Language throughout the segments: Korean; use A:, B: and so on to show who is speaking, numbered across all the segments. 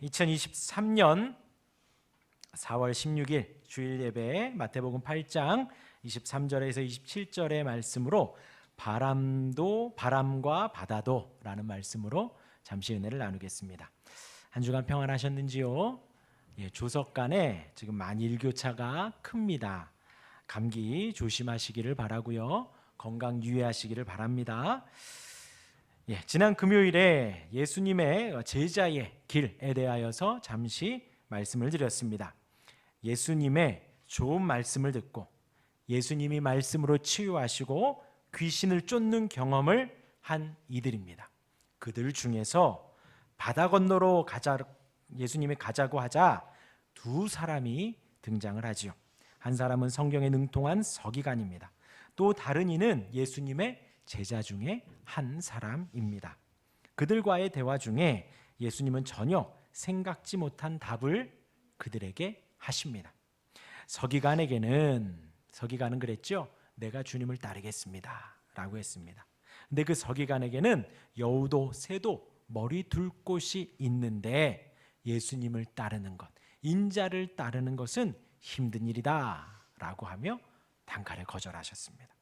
A: 2023년 4월 16일 주일 예배 마태복음 8장 23절에서 27절의 말씀으로 바람과 바다도 라는 말씀으로 잠시 은혜를 나누겠습니다. 한 주간 평안하셨는지요? 조석 간에 지금 많이 일교차가 큽니다. 감기 조심하시기를 바라고요. 건강 유의하시기를 바랍니다. 지난 금요일에 예수님의 제자의 길에 대하여서 잠시 말씀을 드렸습니다. 예수님의 좋은 말씀을 듣고 예수님이 말씀으로 치유하시고 귀신을 쫓는 경험을 한 이들입니다. 그들 중에서 바다 건너로 예수님이 가자고 하자 두 사람이 등장을 하지요. 한 사람은 성경에 능통한 서기관입니다. 또 다른 이는 예수님의 제자 중에 한 사람입니다. 그들과의 대화 중에 예수님은 전혀 생각지 못한 답을 그들에게 하십니다. 서기관은 그랬죠. 내가 주님을 따르겠습니다 라고 했습니다. 근데 그 서기관에게는 여우도 새도 머리 둘 곳이 있는데 예수님을 따르는 것, 인자를 따르는 것은 힘든 일이다 라고 하며 단칼에 거절하셨습니다.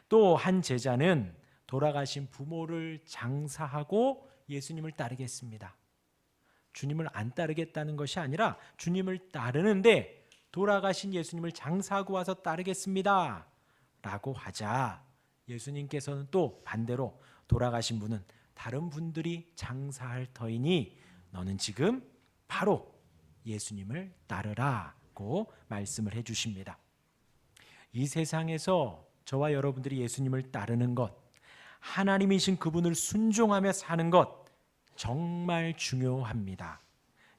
A: 또 한 제자는 돌아가신 부모를 장사하고 예수님을 따르겠습니다. 주님을 안 따르겠다는 것이 아니라 주님을 따르는데 돌아가신 예수님을 장사하고 와서 따르겠습니다 라고 하자 예수님께서는 또 반대로 돌아가신 분은 다른 분들이 장사할 터이니 너는 지금 바로 예수님을 따르라고 말씀을 해주십니다. 이 세상에서 저와 여러분들이 예수님을 따르는 것, 하나님이신 그분을 순종하며 사는 것 정말 중요합니다.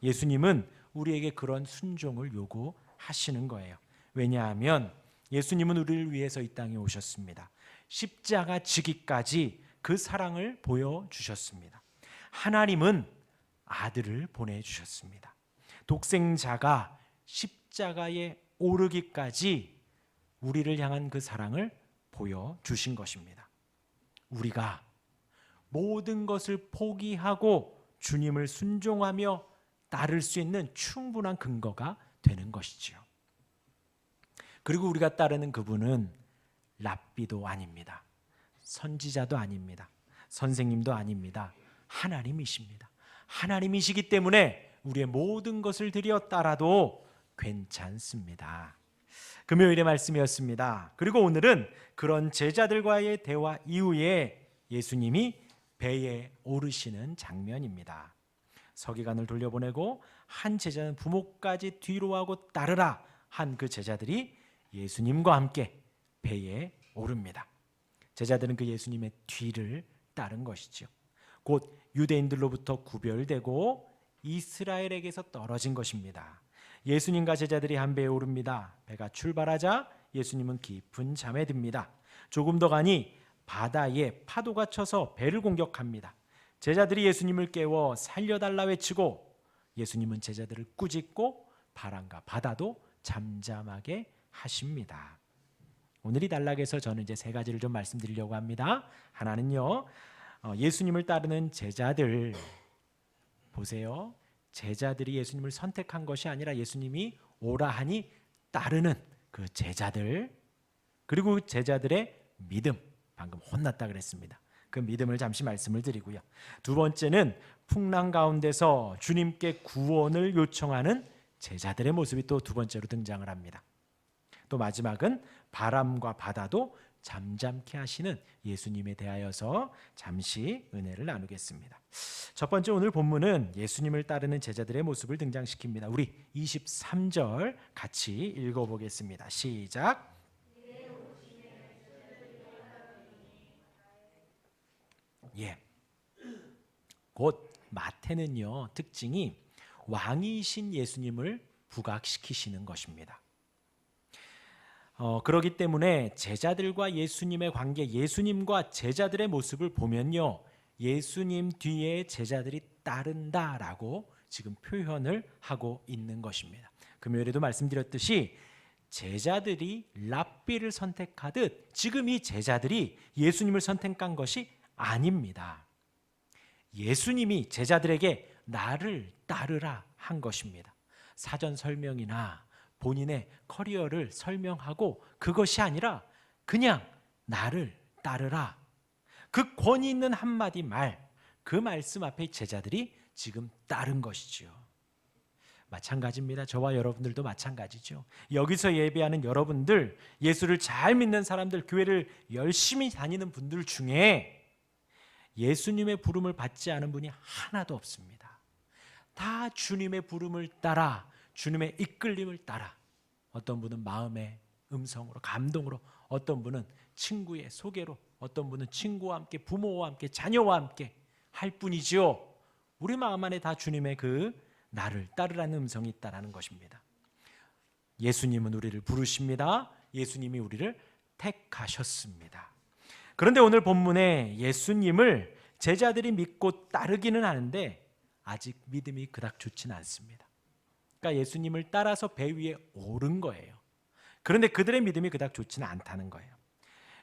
A: 예수님은 우리에게 그런 순종을 요구하시는 거예요. 왜냐하면 예수님은 우리를 위해서 이 땅에 오셨습니다. 십자가 지기까지 그 사랑을 보여주셨습니다. 하나님은 아들을 보내주셨습니다. 독생자가 십자가에 오르기까지 우리를 향한 그 사랑을 보여주신 것입니다. 우리가 모든 것을 포기하고 주님을 순종하며 따를 수 있는 충분한 근거가 되는 것이지요. 그리고 우리가 따르는 그분은 랍비도 아닙니다. 선지자도 아닙니다. 선생님도 아닙니다. 하나님이십니다. 하나님이시기 때문에 우리의 모든 것을 들여 따라도 괜찮습니다. 금요일의 말씀이었습니다. 그리고 오늘은 그런 제자들과의 대화 이후에 예수님이 배에 오르시는 장면입니다. 서기관을 돌려보내고 한 제자는 부모까지 뒤로 하고 따르라 한 그 제자들이 예수님과 함께 배에 오릅니다. 제자들은 그 예수님의 뒤를 따른 것이죠. 곧 유대인들로부터 구별되고 이스라엘에게서 떨어진 것입니다. 예수님과 제자들이 한 배에 오릅니다. 배가 출발하자 예수님은 깊은 잠에 듭니다. 조금 더 가니 바다에 파도가 쳐서 배를 공격합니다. 제자들이 예수님을 깨워 살려달라 외치고 예수님은 제자들을 꾸짖고 바람과 바다도 잠잠하게 하십니다. 오늘 이 단락에서 저는 이제 세 가지를 좀 말씀드리려고 합니다. 하나는요, 예수님을 따르는 제자들 보세요. 제자들이 예수님을 선택한 것이 아니라 예수님이 오라 하니 따르는 그 제자들, 그리고 제자들의 믿음, 방금 혼났다 그랬습니다. 그 믿음을 잠시 말씀을 드리고요. 두 번째는 풍랑 가운데서 주님께 구원을 요청하는 제자들의 모습이 또 두 번째로 등장을 합니다. 또 마지막은 바람과 바다도 잠잠케 하시는 예수님에 대하여서 잠시 은혜를 나누겠습니다. 첫 번째 오늘 본문은 예수님을 따르는 제자들의 모습을 등장시킵니다. 우리 23절 같이 읽어보겠습니다. 시작. 곧 마태는요, 특징이 왕이신 예수님을 부각시키시는 것입니다. 그렇기 때문에 제자들과 예수님의 관계, 예수님과 제자들의 모습을 보면요, 예수님 뒤에 제자들이 따른다라고 지금 표현을 하고 있는 것입니다. 금요일에도 말씀드렸듯이 제자들이 랍비를 선택하듯 지금 이 제자들이 예수님을 선택한 것이 아닙니다. 예수님이 제자들에게 나를 따르라 한 것입니다. 사전 설명이나 본인의 커리어를 설명하고 그것이 아니라 그냥 나를 따르라. 그 권위 있는 한마디 말, 그 말씀 앞에 제자들이 지금 따른 것이지요. 마찬가지입니다. 저와 여러분들도 마찬가지죠. 여기서 예배하는 여러분들, 예수를 잘 믿는 사람들, 교회를 열심히 다니는 분들 중에 예수님의 부름을 받지 않은 분이 하나도 없습니다. 다 주님의 부름을 따라, 주님의 이끌림을 따라, 어떤 분은 마음의 음성으로, 감동으로, 어떤 분은 친구의 소개로, 어떤 분은 친구와 함께, 부모와 함께, 자녀와 함께 할 뿐이지요. 우리 마음 안에 다 주님의 그 나를 따르라는 음성이 있다라는 것입니다. 예수님은 우리를 부르십니다. 예수님이 우리를 택하셨습니다. 그런데 오늘 본문에 예수님을 제자들이 믿고 따르기는 하는데 아직 믿음이 그닥 좋지는 않습니다. 그러니까 예수님을 따라서 배 위에 오른 거예요. 그런데 그들의 믿음이 그닥 좋지는 않다는 거예요.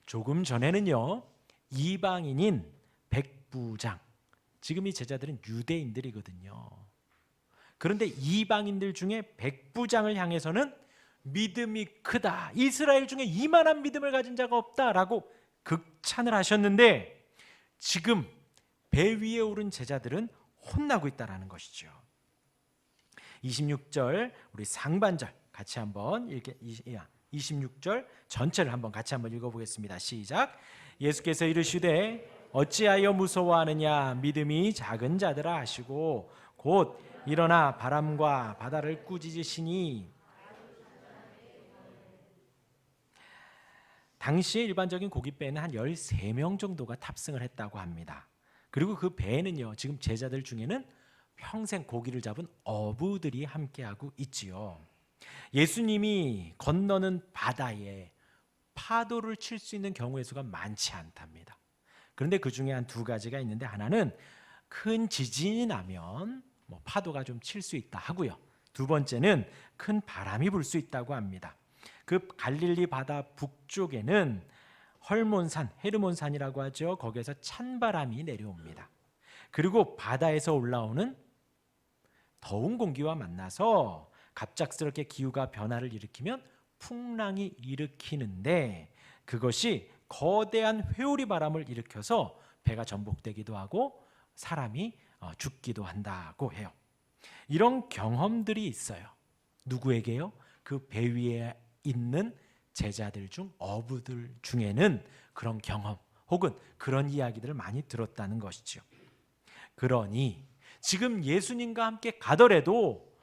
A: 조금 전에는요, 이방인인 백부장, 지금 이 제자들은 유대인들이거든요. 그런데 이방인들 중에 백부장을 향해서는 믿음이 크다, 이스라엘 중에 이만한 믿음을 가진 자가 없다라고 극찬을 하셨는데, 지금 배 위에 오른 제자들은 혼나고 있다라는 것이죠. 26절 우리 상반절 같이 한번 26절 전체를 한번 같이 한번 읽어보겠습니다. 시작. 예수께서 이르시되 어찌하여 무서워하느냐, 믿음이 작은 자들아 하시고 곧 일어나 바람과 바다를 꾸짖으시니. 당시의 일반적인 고깃배에는 한 13명 정도가 탑승을 했다고 합니다. 그리고 그 배에는요, 지금 제자들 중에는 평생 고기를 잡은 어부들이 함께하고 있지요. 예수님이 건너는 바다에 파도를 칠 수 있는 경우의 수가 많지 않답니다. 그런데 그 중에 한 두 가지가 있는데, 하나는 큰 지진이 나면 파도가 좀 칠 수 있다 하고요. 두 번째는 큰 바람이 불 수 있다고 합니다. 그 갈릴리 바다 북쪽에는 헐몬산, 헤르몬산이라고 하죠. 거기에서 찬바람이 내려옵니다. 그리고 바다에서 올라오는 더운 공기와 만나서 갑작스럽게 기후가 변화를 일으키면 풍랑이 일으키는데, 그것이 거대한 회오리 바람을 일으켜서 배가 전복되기도 하고 사람이 죽기도 한다고 해요. 이런 경험들이 있어요. 누구에게요? 그 배 위에 있는 제자들 중, 어부들 중에는 그런 경험 혹은 그런 이야기들을 많이 들었다는 것이죠. 그러니 지금 예수님과 함께 가더라도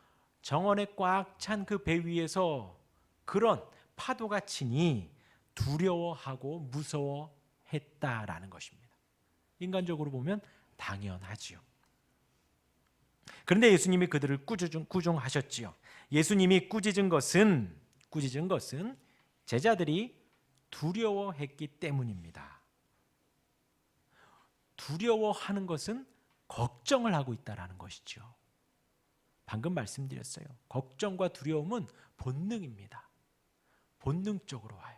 A: 정원에 꽉 찬 그 배 위에서 그런 파도가 치니 두려워하고 무서워했다라는 것입니다. 인간적으로 보면 당연하지요. 그런데 예수님이 그들을 꾸중하셨지요. 예수님이 꾸짖은 것은 제자들이 두려워했기 때문입니다. 두려워하는 것은 걱정을 하고 있다라는 것이죠. 방금 말씀드렸어요. 걱정과 두려움은 본능입니다. 본능적으로 와요.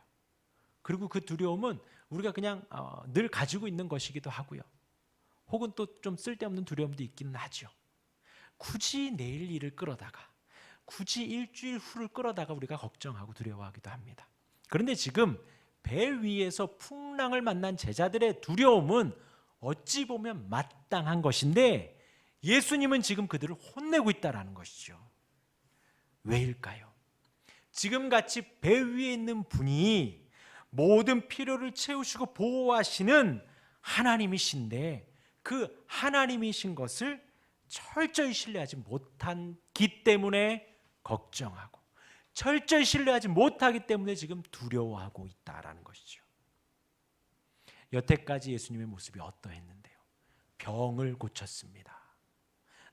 A: 그리고 그 두려움은 우리가 그냥 늘 가지고 있는 것이기도 하고요. 혹은 또 좀 쓸데없는 두려움도 있기는 하죠. 굳이 내일 일을 끌어다가, 굳이 일주일 후를 끌어다가 우리가 걱정하고 두려워하기도 합니다. 그런데 지금 배 위에서 풍랑을 만난 제자들의 두려움은 어찌 보면 마땅한 것인데, 예수님은 지금 그들을 혼내고 있다는 것이죠. 왜일까요? 지금같이 배 위에 있는 분이 모든 필요를 채우시고 보호하시는 하나님이신데, 그 하나님이신 것을 철저히 신뢰하지 못하기 때문에 걱정하고, 철저히 신뢰하지 못하기 때문에 지금 두려워하고 있다라는 것이죠. 여태까지 예수님의 모습이 어떠했는데요? 병을 고쳤습니다.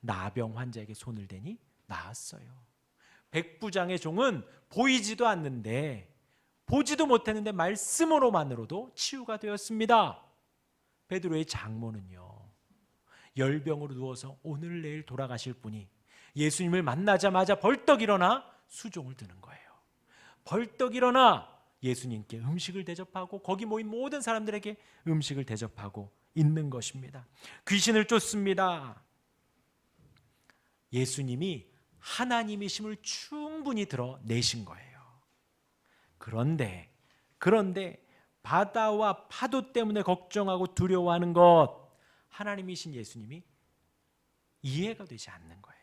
A: 나병 환자에게 손을 대니 나았어요. 백부장의 종은 보이지도 않는데, 보지도 못했는데 말씀으로만으로도 치유가 되었습니다. 베드로의 장모는요, 열병으로 누워서 오늘 내일 돌아가실 분이 예수님을 만나자마자 벌떡 일어나 수종을 드는 거예요. 벌떡 일어나 예수님께 음식을 대접하고 거기 모인 모든 사람들에게 음식을 대접하고 있는 것입니다. 귀신을 쫓습니다. 예수님이 하나님이심을 충분히 드러내신 거예요. 그런데 바다와 파도 때문에 걱정하고 두려워하는 것, 하나님이신 예수님이 이해가 되지 않는 거예요.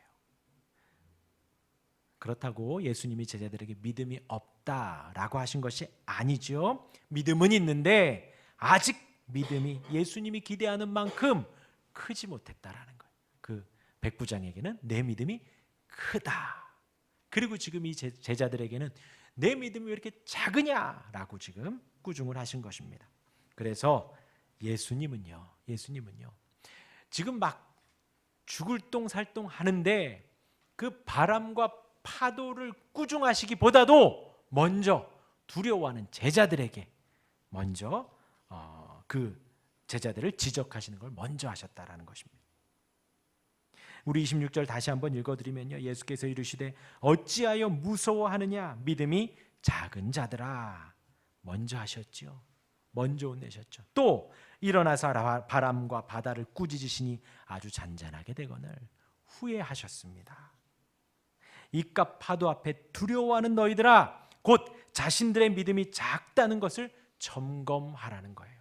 A: 그렇다고 예수님이 제자들에게 믿음이 없다라고 하신 것이 아니죠. 믿음은 있는데 아직 믿음이 예수님이 기대하는 만큼 크지 못했다라는 거예요. 그 백부장에게는 내 믿음이 크다. 그리고 지금 이 제자들에게는 내 믿음이 왜 이렇게 작으냐라고 지금 꾸중을 하신 것입니다. 그래서 예수님은요 지금 막 죽을 똥살똥 하는데 그 바람과 파도를 꾸중하시기보다도 먼저 두려워하는 제자들에게 먼저 그 제자들을 지적하시는 걸 먼저 하셨다라는 것입니다. 우리 26절 다시 한번 읽어드리면요, 예수께서 이르시되 어찌하여 무서워하느냐 믿음이 작은 자들아. 먼저 하셨죠. 먼저 혼내셨죠. 또 일어나서 바람과 바다를 꾸짖으시니 아주 잔잔하게 되거늘 후회하셨습니다. 이깟 파도 앞에 두려워하는 너희들아, 곧 자신들의 믿음이 작다는 것을 점검하라는 거예요.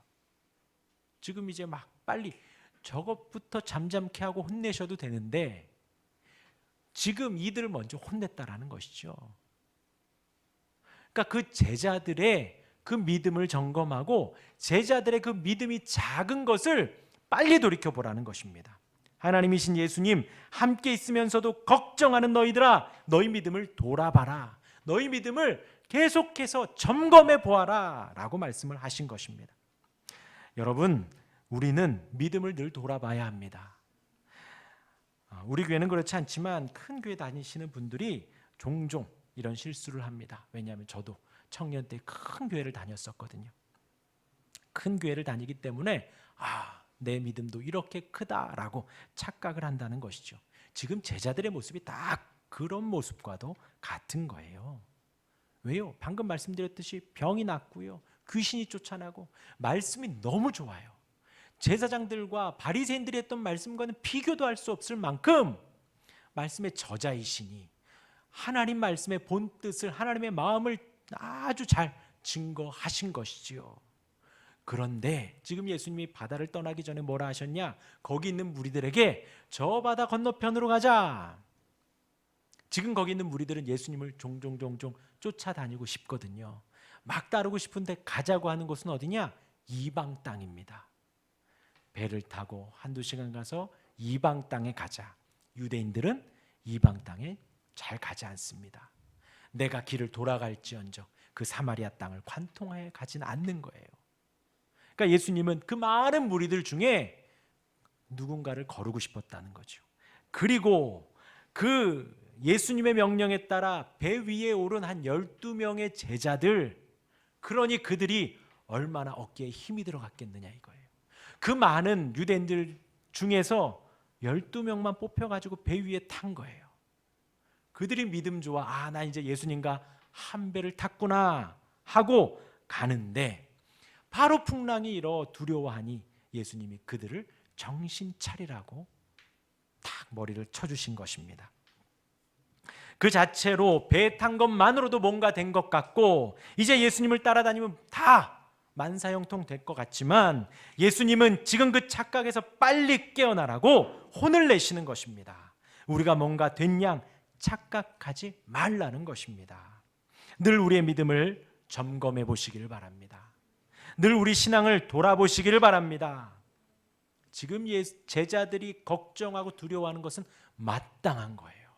A: 지금 이제 막 빨리 저것부터 잠잠케 하고 혼내셔도 되는데 지금 이들을 먼저 혼냈다라는 것이죠. 그러니까 그 제자들의 그 믿음을 점검하고 제자들의 그 믿음이 작은 것을 빨리 돌이켜보라는 것입니다. 하나님이신 예수님, 함께 있으면서도 걱정하는 너희들아, 너희 믿음을 돌아봐라. 너희 믿음을 계속해서 점검해 보아라 라고 말씀을 하신 것입니다. 여러분, 우리는 믿음을 늘 돌아봐야 합니다. 우리 교회는 그렇지 않지만 큰 교회 다니시는 분들이 종종 이런 실수를 합니다. 왜냐하면 저도 청년 때 큰 교회를 다녔었거든요. 큰 교회를 다니기 때문에 내 믿음도 이렇게 크다라고 착각을 한다는 것이죠. 지금 제자들의 모습이 딱 그런 모습과도 같은 거예요. 왜요? 방금 말씀드렸듯이 병이 낫고요, 귀신이 쫓아나고 말씀이 너무 좋아요. 제사장들과 바리새인들이 했던 말씀과는 비교도 할 수 없을 만큼 말씀의 저자이시니 하나님 말씀의 본뜻을, 하나님의 마음을 아주 잘 증거하신 것이지요. 그런데 지금 예수님이 바다를 떠나기 전에 뭐라 하셨냐? 거기 있는 무리들에게 저 바다 건너편으로 가자. 지금 거기 있는 무리들은 예수님을 종종 쫓아다니고 싶거든요. 막 따르고 싶은데 가자고 하는 곳은 어디냐? 이방 땅입니다. 배를 타고 한두 시간 가서 이방 땅에 가자. 유대인들은 이방 땅에 잘 가지 않습니다. 내가 길을 돌아갈지언정 그 사마리아 땅을 관통하여 가지는 않는 거예요. 그러니까 예수님은 그 많은 무리들 중에 누군가를 거르고 싶었다는 거죠. 그리고 그 예수님의 명령에 따라 배 위에 오른 한 12명의 제자들, 그러니 그들이 얼마나 어깨에 힘이 들어갔겠느냐 이거예요. 그 많은 유대인들 중에서 12명만 뽑혀가지고 배 위에 탄 거예요. 그들이 믿음 좋아, 나 이제 예수님과 한 배를 탔구나 하고 가는데 바로 풍랑이 일어 두려워하니 예수님이 그들을 정신 차리라고 탁 머리를 쳐주신 것입니다. 그 자체로 배 탄 것만으로도 뭔가 된 것 같고 이제 예수님을 따라다니면 다 만사형통 될 것 같지만 예수님은 지금 그 착각에서 빨리 깨어나라고 혼을 내시는 것입니다. 우리가 뭔가 된 양 착각하지 말라는 것입니다. 늘 우리의 믿음을 점검해 보시기를 바랍니다. 늘 우리 신앙을 돌아보시기를 바랍니다. 지금 제자들이 걱정하고 두려워하는 것은 마땅한 거예요.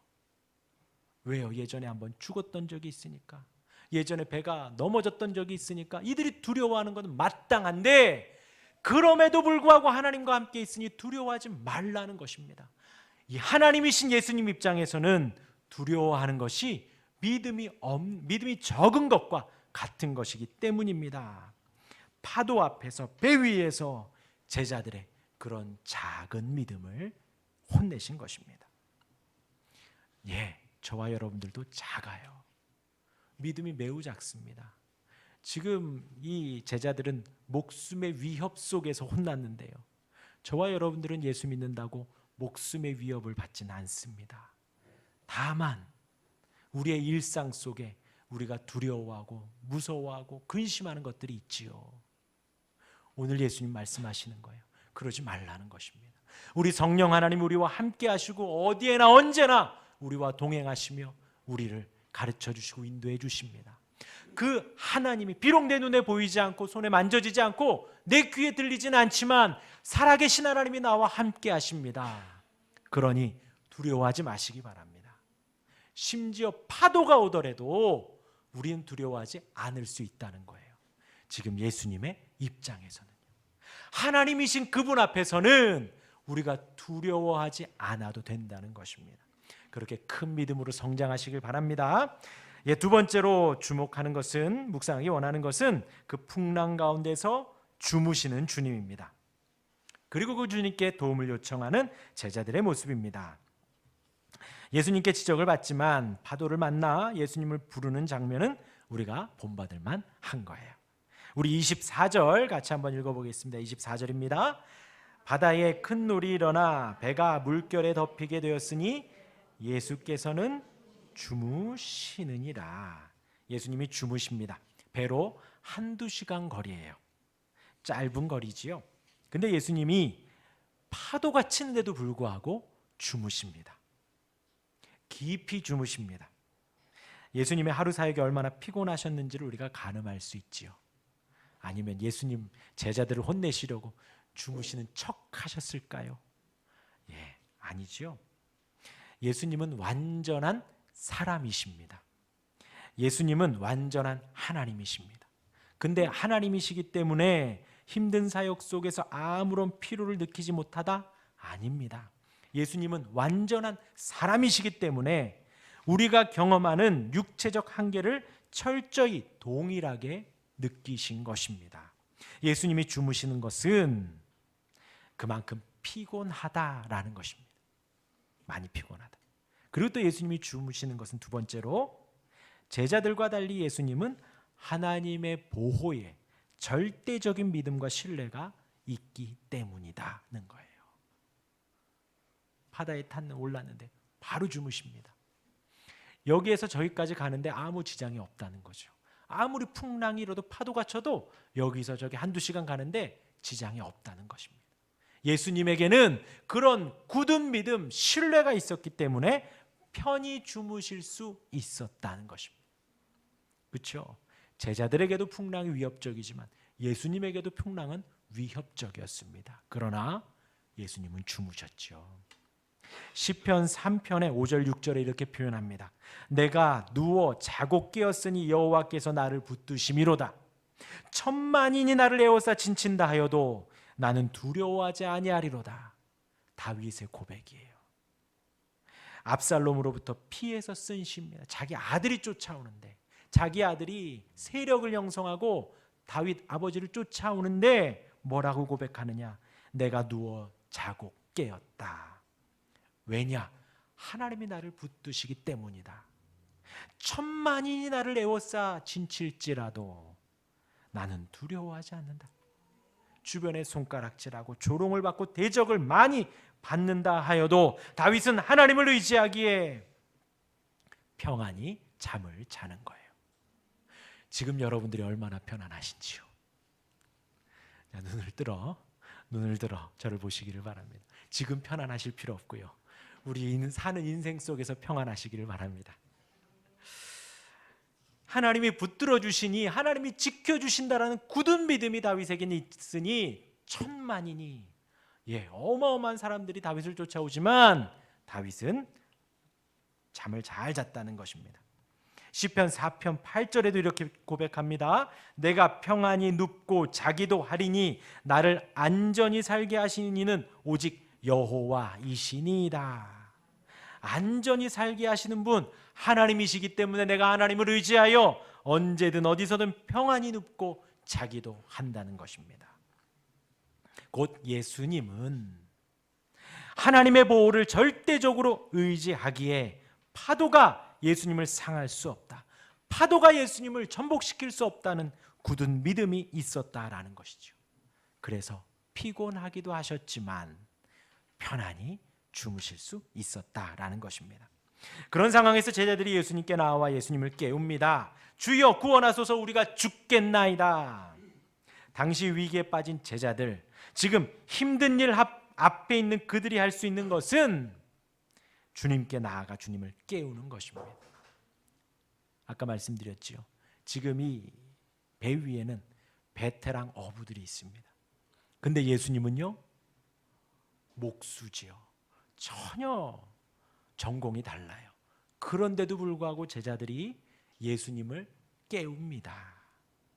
A: 왜요? 예전에 한번 죽었던 적이 있으니까, 예전에 배가 넘어졌던 적이 있으니까 이들이 두려워하는 것은 마땅한데 그럼에도 불구하고 하나님과 함께 있으니 두려워하지 말라는 것입니다. 이 하나님이신 예수님 입장에서는 두려워하는 것이 믿음이 적은 것과 같은 것이기 때문입니다. 파도 앞에서, 배 위에서 제자들의 그런 작은 믿음을 혼내신 것입니다. 저와 여러분들도 작아요. 믿음이 매우 작습니다. 지금 이 제자들은 목숨의 위협 속에서 혼났는데요, 저와 여러분들은 예수 믿는다고 목숨의 위협을 받지는 않습니다. 다만 우리의 일상 속에 우리가 두려워하고 무서워하고 근심하는 것들이 있지요. 오늘 예수님 말씀하시는 거예요. 그러지 말라는 것입니다. 우리 성령 하나님 우리와 함께 하시고 어디에나 언제나 우리와 동행하시며 우리를 가르쳐 주시고 인도해 주십니다. 그 하나님이 비록 내 눈에 보이지 않고 손에 만져지지 않고 내 귀에 들리지는 않지만 살아계신 하나님이 나와 함께 하십니다. 그러니 두려워하지 마시기 바랍니다. 심지어 파도가 오더라도 우리는 두려워하지 않을 수 있다는 거예요. 지금 예수님의 입장에서는요. 하나님이신 그분 앞에서는 우리가 두려워하지 않아도 된다는 것입니다. 그렇게 큰 믿음으로 성장하시길 바랍니다. 두 번째로 주목하는 것은, 묵상하기 원하는 것은 그 풍랑 가운데서 주무시는 주님입니다. 그리고 그 주님께 도움을 요청하는 제자들의 모습입니다. 예수님께 지적을 받지만 파도를 만나 예수님을 부르는 장면은 우리가 본받을 만한 거예요. 우리 24절 같이 한번 읽어보겠습니다. 24절입니다. 바다에 큰 놀이 일어나 배가 물결에 덮이게 되었으니 예수께서는 주무시느니라. 예수님이 주무십니다. 배로 한두 시간 거리예요. 짧은 거리지요. 근데 예수님이 파도가 치는데도 불구하고 주무십니다. 깊이 주무십니다. 예수님의 하루 사역이 얼마나 피곤하셨는지를 우리가 가늠할 수 있지요. 아니면 예수님 제자들을 혼내시려고 주무시는 척 하셨을까요? 아니지요. 예수님은 완전한 사람이십니다. 예수님은 완전한 하나님이십니다. 근데 하나님이시기 때문에 힘든 사역 속에서 아무런 피로를 느끼지 못하다? 아닙니다. 예수님은 완전한 사람이시기 때문에 우리가 경험하는 육체적 한계를 철저히 동일하게 느끼신 것입니다. 예수님이 주무시는 것은 그만큼 피곤하다라는 것입니다. 많이 피곤하다. 그리고 또 예수님이 주무시는 것은 두 번째로 제자들과 달리 예수님은 하나님의 보호에 절대적인 믿음과 신뢰가 있기 때문이다는 거예요. 바다에 올랐는데 바로 주무십니다. 여기에서 저기까지 가는데 아무 지장이 없다는 거죠. 아무리 풍랑이 일어도 파도가 쳐도 여기서 저기 한두 시간 가는데 지장이 없다는 것입니다. 예수님에게는 그런 굳은 믿음, 신뢰가 있었기 때문에 편히 주무실 수 있었다는 것입니다. 그렇죠? 제자들에게도 풍랑이 위협적이지만 예수님에게도 풍랑은 위협적이었습니다. 그러나 예수님은 주무셨죠. 시편 3편의 5절 6절에 이렇게 표현합니다. 내가 누워 자고 깨었으니 여호와께서 나를 붙드심이로다. 천만인이 나를 에워싸 진친다 하여도 나는 두려워하지 아니하리로다. 다윗의 고백이에요. 압살롬으로부터 피해서 쓴 시입니다. 자기 아들이 쫓아오는데, 자기 아들이 세력을 형성하고 다윗 아버지를 쫓아오는데 뭐라고 고백하느냐? 내가 누워 자고 깨었다. 왜냐? 하나님이 나를 붙드시기 때문이다. 천만인이 나를 에워싸 진칠지라도 나는 두려워하지 않는다. 주변에 손가락질하고 조롱을 받고 대적을 많이 받는다 하여도 다윗은 하나님을 의지하기에 평안히 잠을 자는 거예요. 지금 여러분들이 얼마나 편안하신지요. 자, 눈을 들어 저를 보시기를 바랍니다. 지금 편안하실 필요 없고요. 우리 사는 인생 속에서 평안하시기를 바랍니다. 하나님이 붙들어 주시니, 하나님이 지켜주신다라는 굳은 믿음이 다윗에게는 있으니 천만인이, 어마어마한 사람들이 다윗을 쫓아오지만 다윗은 잠을 잘 잤다는 것입니다. 시편 4편 8절에도 이렇게 고백합니다. 내가 평안히 눕고 자기도 하리니 나를 안전히 살게 하시는 이는 오직 여호와이시니이다. 안전히 살게 하시는 분 하나님이시기 때문에 내가 하나님을 의지하여 언제든 어디서든 평안히 눕고 자기도 한다는 것입니다. 곧 예수님은 하나님의 보호를 절대적으로 의지하기에 파도가 예수님을 상할 수 없다. 파도가 예수님을 전복시킬 수 없다는 굳은 믿음이 있었다라는 것이죠. 그래서 피곤하기도 하셨지만 편안히 주무실 수 있었다라는 것입니다. 그런 상황에서 제자들이 예수님께 나와 예수님을 깨웁니다. 주여 구원하소서, 우리가 죽겠나이다. 당시 위기에 빠진 제자들, 지금 힘든 일 앞에 있는 그들이 할 수 있는 것은 주님께 나아가 주님을 깨우는 것입니다. 아까 말씀드렸지요. 지금 이 배 위에는 베테랑 어부들이 있습니다. 근데 예수님은요, 목수지요. 전혀 전공이 달라요. 그런데도 불구하고 제자들이 예수님을 깨웁니다.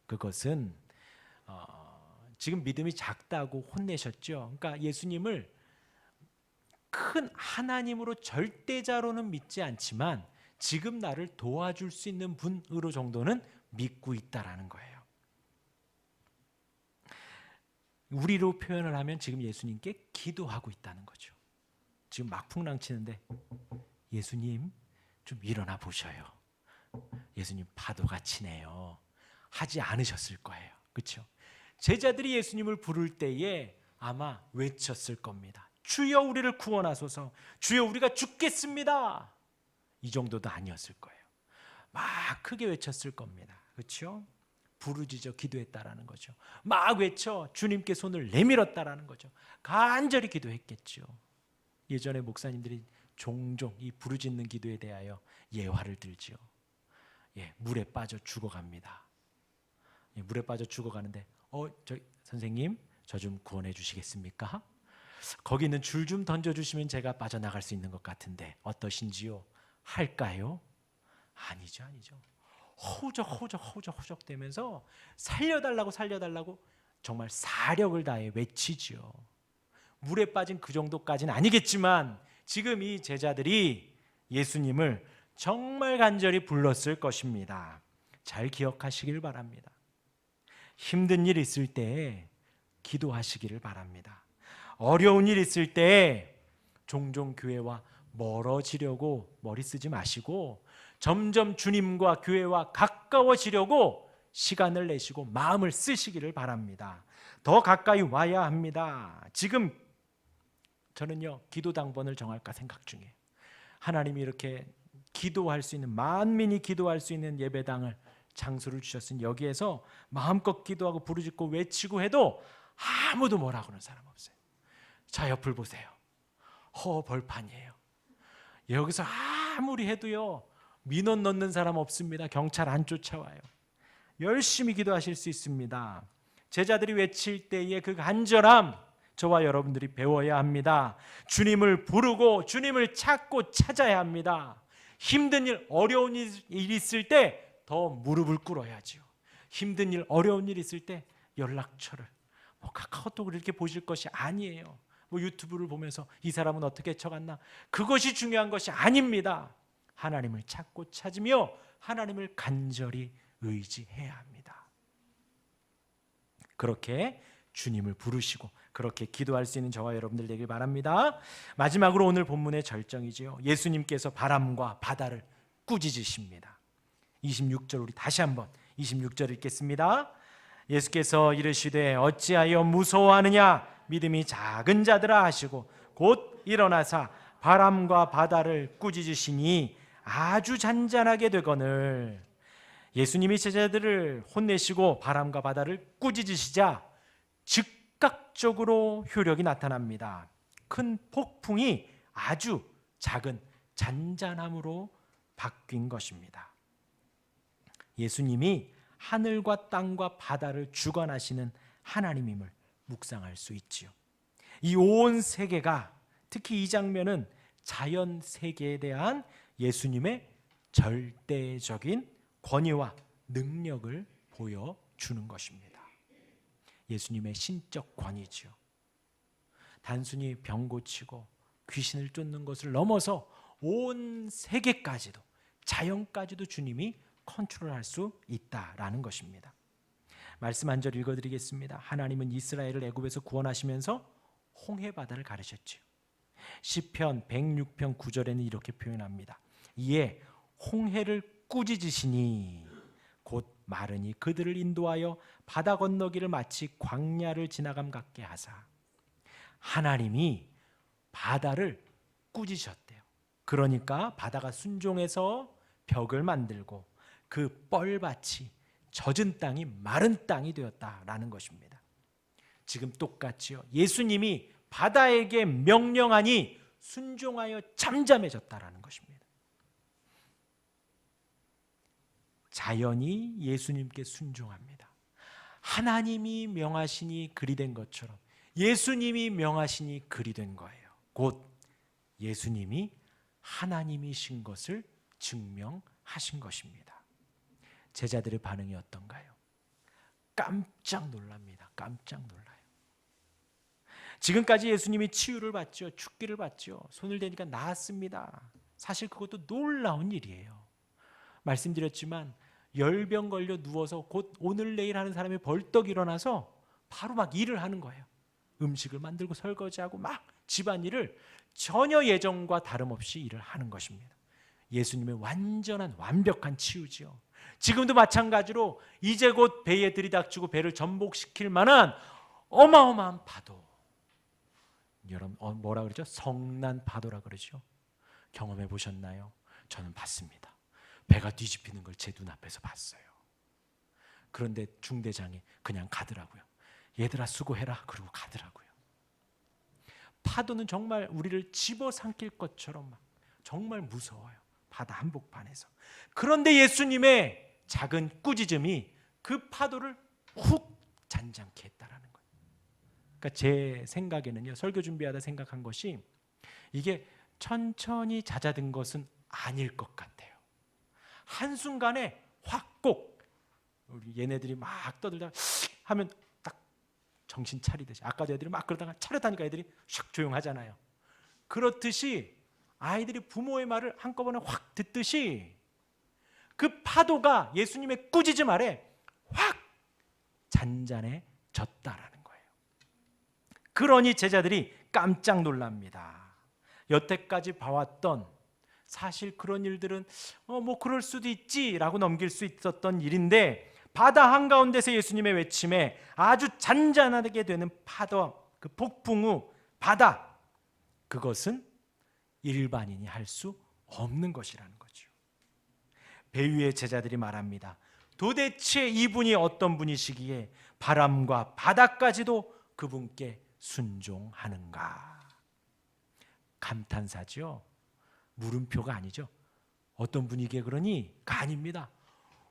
A: 그것은 지금 믿음이 작다고 혼내셨죠. 그러니까 예수님을 큰 하나님으로 절대자로는 믿지 않지만 지금 나를 도와줄 수 있는 분으로 정도는 믿고 있다라는 거예요. 우리로 표현을 하면 지금 예수님께 기도하고 있다는 거죠. 지금 막풍랑 치는데 예수님 좀 일어나 보셔요. 예수님 파도가 치네요. 하지 않으셨을 거예요. 그렇죠? 제자들이 예수님을 부를 때에 아마 외쳤을 겁니다. 주여 우리를 구원하소서. 주여 우리가 죽겠습니다. 이 정도도 아니었을 거예요. 막 크게 외쳤을 겁니다. 그렇죠? 부르짖어 기도했다라는 거죠. 막 외쳐 주님께 손을 내밀었다라는 거죠. 간절히 기도했겠죠. 예전에 목사님들이 종종 이 부르짖는 기도에 대하여 예화를 들지요. 물에 빠져 죽어갑니다. 물에 빠져 죽어가는데 선생님 저 좀 구원해 주시겠습니까? 거기 있는 줄 좀 던져주시면 제가 빠져나갈 수 있는 것 같은데 어떠신지요? 할까요? 아니죠. 허우적 되면서 살려달라고 정말 사력을 다해 외치죠. 물에 빠진 그 정도까지는 아니겠지만 지금 이 제자들이 예수님을 정말 간절히 불렀을 것입니다. 잘 기억하시길 바랍니다. 힘든 일 있을 때 기도하시기를 바랍니다. 어려운 일 있을 때 종종 교회와 멀어지려고 머리 쓰지 마시고 점점 주님과 교회와 가까워지려고 시간을 내시고 마음을 쓰시기를 바랍니다. 더 가까이 와야 합니다. 지금 저는요, 기도 당번을 정할까 생각 중이에요. 하나님이 이렇게 기도할 수 있는, 만민이 기도할 수 있는 예배당을 장소를 주셨으니 여기에서 마음껏 기도하고 부르짖고 외치고 해도 아무도 뭐라고 하는 사람 없어요. 자, 옆을 보세요. 벌판이에요. 여기서 아무리 해도요, 민원 넣는 사람 없습니다. 경찰 안 쫓아와요. 열심히 기도하실 수 있습니다. 제자들이 외칠 때의 그 간절함, 저와 여러분들이 배워야 합니다. 주님을 부르고 주님을 찾고 찾아야 합니다. 힘든 일, 어려운 일 있을 때 더 무릎을 꿇어야지요. 힘든 일, 어려운 일 있을 때 연락처를 카카오톡을 이렇게 보실 것이 아니에요. 유튜브를 보면서 이 사람은 어떻게 쳐갔나, 그것이 중요한 것이 아닙니다. 하나님을 찾고 찾으며 하나님을 간절히 의지해야 합니다. 그렇게 주님을 부르시고 그렇게 기도할 수 있는 저와 여러분들 되길 바랍니다. 마지막으로 오늘 본문의 절정이지요. 예수님께서 바람과 바다를 꾸짖으십니다. 26절 우리 다시 한번 26절 읽겠습니다. 예수께서 이르시되 어찌하여 무서워하느냐, 믿음이 작은 자들아 하시고 곧 일어나사 바람과 바다를 꾸짖으시니 아주 잔잔하게 되거늘. 예수님이 제자들을 혼내시고 바람과 바다를 꾸짖으시자 즉각적으로 효력이 나타납니다. 큰 폭풍이 아주 작은 잔잔함으로 바뀐 것입니다. 예수님이 하늘과 땅과 바다를 주관하시는 하나님임을 묵상할 수 있지요. 이 온 세계가, 특히 이 장면은 자연 세계에 대한 예수님의 절대적인 권위와 능력을 보여주는 것입니다. 예수님의 신적 권위지요. 단순히 병 고치고 귀신을 쫓는 것을 넘어서 온 세계까지도, 자연까지도 주님이 컨트롤할 수 있다라는 것입니다. 말씀 한 절 읽어드리겠습니다. 하나님은 이스라엘을 애굽에서 구원하시면서 홍해 바다를 가르셨지요. 시편 106편 9절에는 이렇게 표현합니다. 이에 홍해를 꾸짖으시니 곧 마르니 그들을 인도하여 바다 건너기를 마치 광야를 지나감 같게 하사. 하나님이 바다를 꾸짖으셨대요. 그러니까 바다가 순종해서 벽을 만들고 그 뻘밭이 젖은 땅이 마른 땅이 되었다라는 것입니다. 지금 똑같이요. 예수님이 바다에게 명령하니 순종하여 잠잠해졌다라는 것입니다. 자연이 예수님께 순종합니다. 하나님이 명하시니 그리 된 것처럼 예수님이 명하시니 그리 된 거예요. 곧 예수님이 하나님이신 것을 증명하신 것입니다. 제자들의 반응이 어떤가요? 깜짝 놀랍니다. 깜짝 놀라요. 지금까지 예수님이 치유를 받죠. 죽기를 받죠. 손을 대니까 나았습니다. 사실 그것도 놀라운 일이에요. 말씀드렸지만 열병 걸려 누워서 곧 오늘 내일 하는 사람이 벌떡 일어나서 바로 막 일을 하는 거예요. 음식을 만들고 설거지하고 막 집안일을 전혀 예정과 다름없이 일을 하는 것입니다. 예수님의 완전한 완벽한 치유지요. 지금도 마찬가지로 이제 곧 배에 들이닥치고 배를 전복시킬 만한 어마어마한 파도. 여러분 뭐라 그러죠? 성난 파도라 그러죠. 경험해 보셨나요? 저는 봤습니다. 배가 뒤집히는 걸 제 눈앞에서 봤어요. 그런데 중대장이 그냥 가더라고요. 얘들아 수고해라 그러고 가더라고요. 파도는 정말 우리를 집어삼킬 것처럼 정말 무서워요. 바다 한복판에서. 그런데 예수님의 작은 꾸짖음이 그 파도를 훅 잔잔케 했다라는 거예요. 그러니까 제 생각에는요, 설교 준비하다 생각한 것이 이게 천천히 잦아든 것은 아닐 것 같아요. 한순간에 확 꼭 우리 얘네들이 막 떠들다가 하면 딱 정신 차리듯이, 아까도 애들이 막 그러다가 차렸다니까 애들이 샥 조용하잖아요. 그렇듯이 아이들이 부모의 말을 한꺼번에 확 듣듯이 그 파도가 예수님의 꾸짖음 아래 확 잔잔해졌다라는 거예요. 그러니 제자들이 깜짝 놀랍니다. 여태까지 봐왔던 사실 그런 일들은 뭐 그럴 수도 있지라고 넘길 수 있었던 일인데 바다 한가운데서 예수님의 외침에 아주 잔잔하게 되는 파도, 그 폭풍 후 바다, 그것은 일반인이 할 수 없는 것이라는 거죠. 배 위의 제자들이 말합니다. 도대체 이분이 어떤 분이시기에 바람과 바다까지도 그분께 순종하는가? 감탄사죠. 물음표가 아니죠. 어떤 분이기에 그러니?가 아닙니다.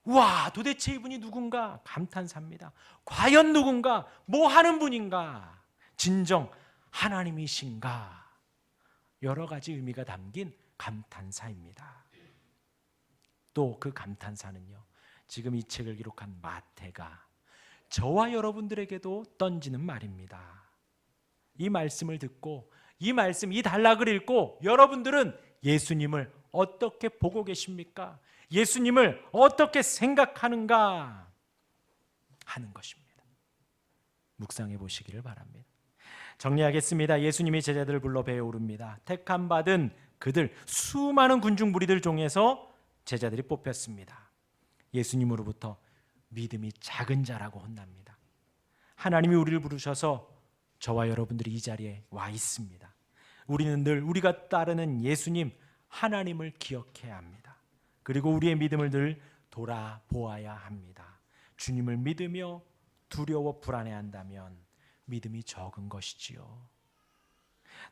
A: 와, 도대체 이분이 누군가? 감탄사입니다. 과연 누군가? 뭐 하는 분인가? 진정 하나님이신가? 여러 가지 의미가 담긴 감탄사입니다. 또 그 감탄사는요, 지금 이 책을 기록한 마태가 저와 여러분들에게도 던지는 말입니다. 이 말씀을 듣고 이 말씀, 이 단락을 읽고 여러분들은 예수님을 어떻게 보고 계십니까? 예수님을 어떻게 생각하는가 하는 것입니다. 묵상해 보시기를 바랍니다. 정리하겠습니다. 예수님이 제자들을 불러 배에 오릅니다. 택함 받은 그들 수많은 군중 무리들 중에서 제자들이 뽑혔습니다. 예수님으로부터 믿음이 작은 자라고 혼납니다. 하나님이 우리를 부르셔서 저와 여러분들이 이 자리에 와 있습니다. 우리는 늘 우리가 따르는 예수님 하나님을 기억해야 합니다. 그리고 우리의 믿음을 늘 돌아보아야 합니다. 주님을 믿으며 두려워 불안해한다면 믿음이 적은 것이지요.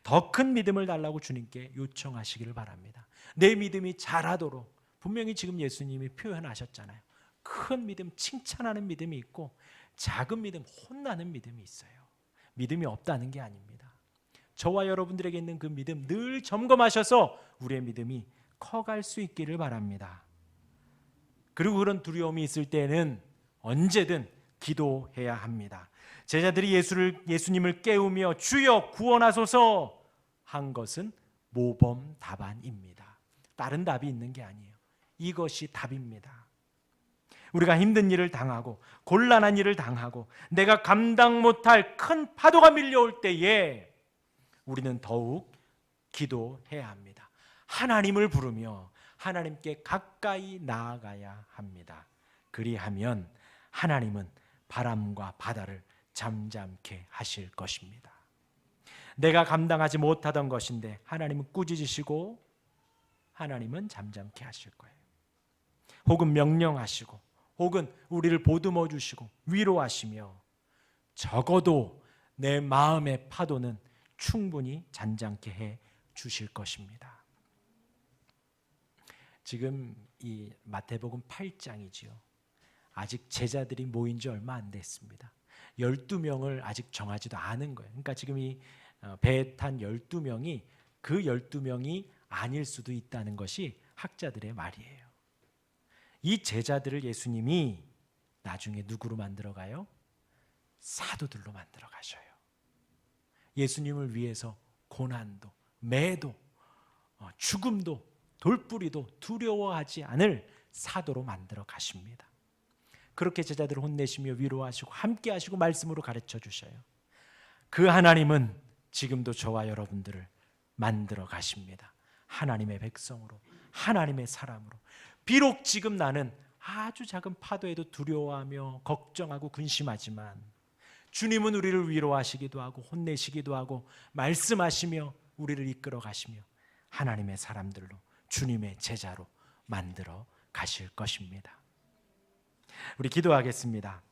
A: 더 큰 믿음을 달라고 주님께 요청하시기를 바랍니다. 내 믿음이 자라도록 분명히 지금 예수님이 표현하셨잖아요. 큰 믿음, 칭찬하는 믿음이 있고 작은 믿음, 혼나는 믿음이 있어요. 믿음이 없다는 게 아닙니다. 저와 여러분들에게 있는 그 믿음 늘 점검하셔서 우리의 믿음이 커갈 수 있기를 바랍니다. 그리고 그런 두려움이 있을 때는 언제든 기도해야 합니다. 제자들이 예수님을 깨우며 주여 구원하소서 한 것은 모범 답안입니다. 다른 답이 있는 게 아니에요. 이것이 답입니다. 우리가 힘든 일을 당하고 곤란한 일을 당하고 내가 감당 못할 큰 파도가 밀려올 때에 우리는 더욱 기도해야 합니다. 하나님을 부르며 하나님께 가까이 나아가야 합니다. 그리하면 하나님은 바람과 바다를 잠잠케 하실 것입니다. 내가 감당하지 못하던 것인데 하나님은 꾸짖으시고 하나님은 잠잠케 하실 거예요. 혹은 명령하시고, 혹은 우리를 보듬어 주시고 위로하시며, 적어도 내 마음의 파도는 충분히 잔잔케 해 주실 것입니다. 지금 이 마태복음 8장이지요. 아직 제자들이 모인 지 얼마 안 됐습니다. 12명을 아직 정하지도 않은 거예요. 그러니까 지금 이 배에 탄 12명이 그 12명이 아닐 수도 있다는 것이 학자들의 말이에요. 이 제자들을 예수님이 나중에 누구로 만들어가요? 사도들로 만들어 가셔요. 예수님을 위해서 고난도, 매도, 죽음도, 돌뿌리도 두려워하지 않을 사도로 만들어 가십니다. 그렇게 제자들을 혼내시며 위로하시고 함께 하시고 말씀으로 가르쳐 주셔요. 그 하나님은 지금도 저와 여러분들을 만들어 가십니다. 하나님의 백성으로, 하나님의 사람으로. 비록 지금 나는 아주 작은 파도에도 두려워하며 걱정하고 근심하지만 주님은 우리를 위로하시기도 하고 혼내시기도 하고 말씀하시며 우리를 이끌어 가시며 하나님의 사람들로, 주님의 제자로 만들어 가실 것입니다. 우리 기도하겠습니다.